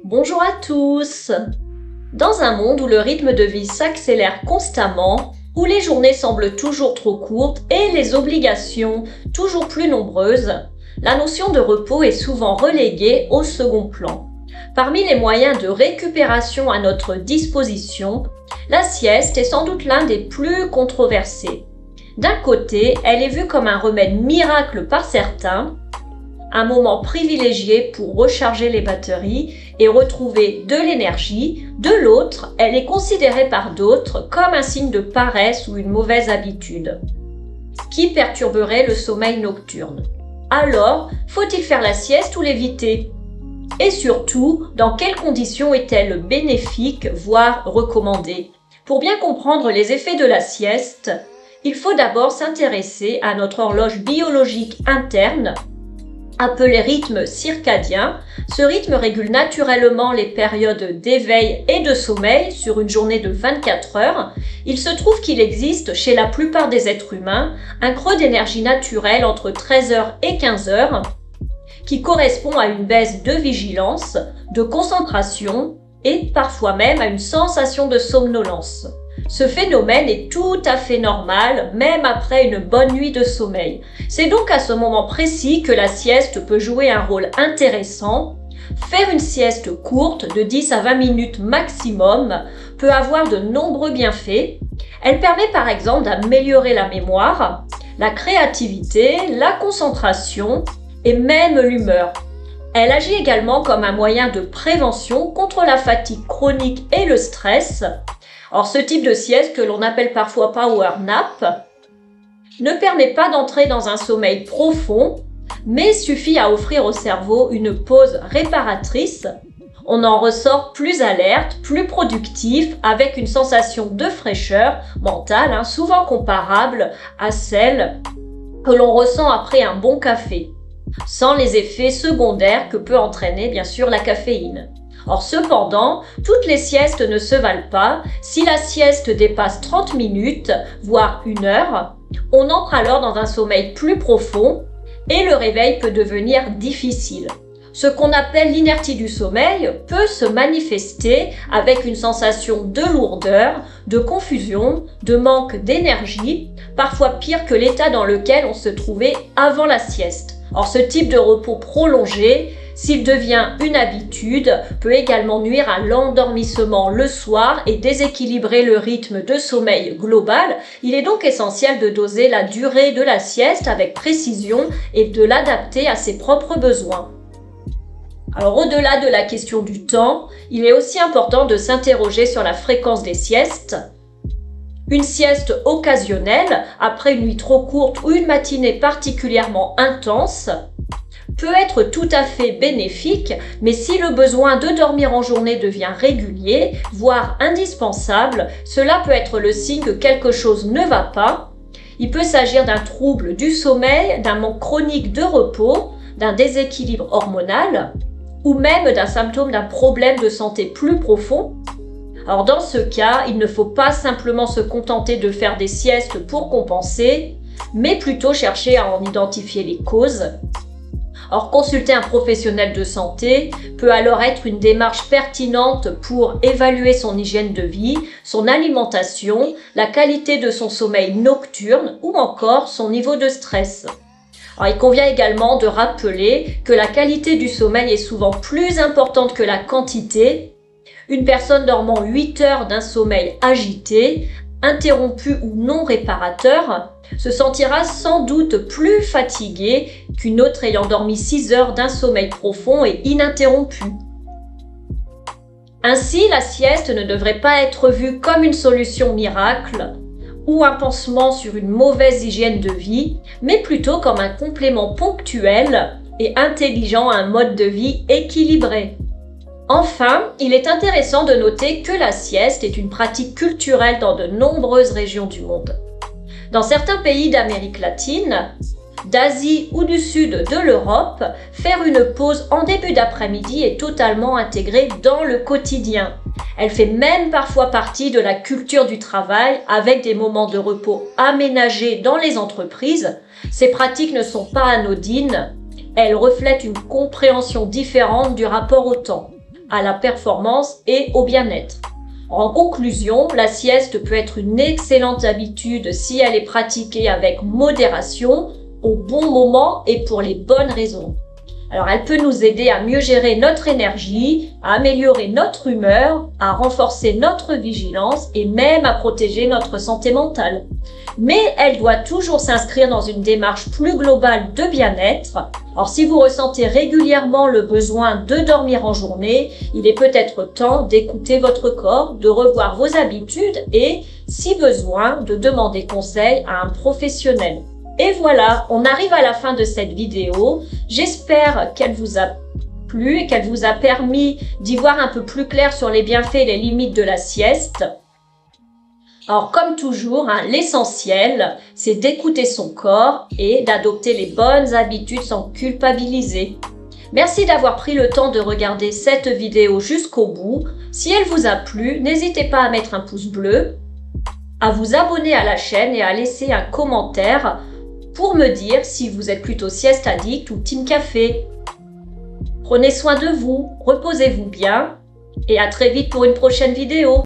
Bonjour à tous! Dans un monde où le rythme de vie s'accélère constamment, où les journées semblent toujours trop courtes et les obligations toujours plus nombreuses, la notion de repos est souvent reléguée au second plan. Parmi les moyens de récupération à notre disposition, la sieste est sans doute l'un des plus controversés. D'un côté, elle est vue comme un remède miracle par certains, un moment privilégié pour recharger les batteries et retrouver de l'énergie. De l'autre, elle est considérée par d'autres comme un signe de paresse ou une mauvaise habitude, qui perturberait le sommeil nocturne. Alors, faut-il faire la sieste ou l'éviter? Et surtout, dans quelles conditions est-elle bénéfique, voire recommandée? Pour bien comprendre les effets de la sieste, il faut d'abord s'intéresser à notre horloge biologique interne, appelé rythme circadien. Ce rythme régule naturellement les périodes d'éveil et de sommeil sur une journée de 24 heures. Il se trouve qu'il existe chez la plupart des êtres humains un creux d'énergie naturelle entre 13 heures et 15 heures qui correspond à une baisse de vigilance, de concentration et parfois même à une sensation de somnolence. Ce phénomène est tout à fait normal, même après une bonne nuit de sommeil. C'est donc à ce moment précis que la sieste peut jouer un rôle intéressant. Faire une sieste courte de 10 à 20 minutes maximum peut avoir de nombreux bienfaits. Elle permet par exemple d'améliorer la mémoire, la créativité, la concentration et même l'humeur. Elle agit également comme un moyen de prévention contre la fatigue chronique et le stress. Or, ce type de sieste, que l'on appelle parfois power nap, ne permet pas d'entrer dans un sommeil profond, mais suffit à offrir au cerveau une pause réparatrice. On en ressort plus alerte, plus productif, avec une sensation de fraîcheur mentale, souvent comparable à celle que l'on ressent après un bon café, sans les effets secondaires que peut entraîner bien sûr la caféine. Or cependant, toutes les siestes ne se valent pas. Si la sieste dépasse 30 minutes, voire 1 heure, on entre alors dans un sommeil plus profond et le réveil peut devenir difficile. Ce qu'on appelle l'inertie du sommeil peut se manifester avec une sensation de lourdeur, de confusion, de manque d'énergie, parfois pire que l'état dans lequel on se trouvait avant la sieste. Or, ce type de repos prolongé, s'il devient une habitude, peut également nuire à l'endormissement le soir et déséquilibrer le rythme de sommeil global. Il est donc essentiel de doser la durée de la sieste avec précision et de l'adapter à ses propres besoins. Alors, au-delà de la question du temps, il est aussi important de s'interroger sur la fréquence des siestes. Une sieste occasionnelle, après une nuit trop courte ou une matinée particulièrement intense, peut être tout à fait bénéfique, mais si le besoin de dormir en journée devient régulier, voire indispensable, cela peut être le signe que quelque chose ne va pas. Il peut s'agir d'un trouble du sommeil, d'un manque chronique de repos, d'un déséquilibre hormonal, ou même d'un symptôme d'un problème de santé plus profond. Alors dans ce cas, il ne faut pas simplement se contenter de faire des siestes pour compenser, mais plutôt chercher à en identifier les causes. Or, consulter un professionnel de santé peut alors être une démarche pertinente pour évaluer son hygiène de vie, son alimentation, la qualité de son sommeil nocturne ou encore son niveau de stress. Alors, il convient également de rappeler que la qualité du sommeil est souvent plus importante que la quantité. Une personne dormant 8 heures d'un sommeil agité, interrompu ou non réparateur, se sentira sans doute plus fatiguée qu'une autre ayant dormi 6 heures d'un sommeil profond et ininterrompu. Ainsi, la sieste ne devrait pas être vue comme une solution miracle ou un pansement sur une mauvaise hygiène de vie, mais plutôt comme un complément ponctuel et intelligent à un mode de vie équilibré. Enfin, il est intéressant de noter que la sieste est une pratique culturelle dans de nombreuses régions du monde. Dans certains pays d'Amérique latine, d'Asie ou du sud de l'Europe, faire une pause en début d'après-midi est totalement intégré dans le quotidien. Elle fait même parfois partie de la culture du travail avec des moments de repos aménagés dans les entreprises. Ces pratiques ne sont pas anodines, elles reflètent une compréhension différente du rapport au temps. à la performance et au bien-être. En conclusion, la sieste peut être une excellente habitude si elle est pratiquée avec modération, au bon moment et pour les bonnes raisons. Alors, elle peut nous aider à mieux gérer notre énergie, à améliorer notre humeur, à renforcer notre vigilance et même à protéger notre santé mentale. Mais elle doit toujours s'inscrire dans une démarche plus globale de bien-être. Alors, si vous ressentez régulièrement le besoin de dormir en journée, il est peut-être temps d'écouter votre corps, de revoir vos habitudes et, si besoin, de demander conseil à un professionnel. Et voilà, on arrive à la fin de cette vidéo. J'espère qu'elle vous a plu et qu'elle vous a permis d'y voir un peu plus clair sur les bienfaits et les limites de la sieste. Alors, comme toujours, l'essentiel, c'est d'écouter son corps et d'adopter les bonnes habitudes sans culpabiliser. Merci d'avoir pris le temps de regarder cette vidéo jusqu'au bout. Si elle vous a plu, n'hésitez pas à mettre un pouce bleu, à vous abonner à la chaîne et à laisser un commentaire pour me dire si vous êtes plutôt sieste addict ou team café. Prenez soin de vous, reposez-vous bien et à très vite pour une prochaine vidéo.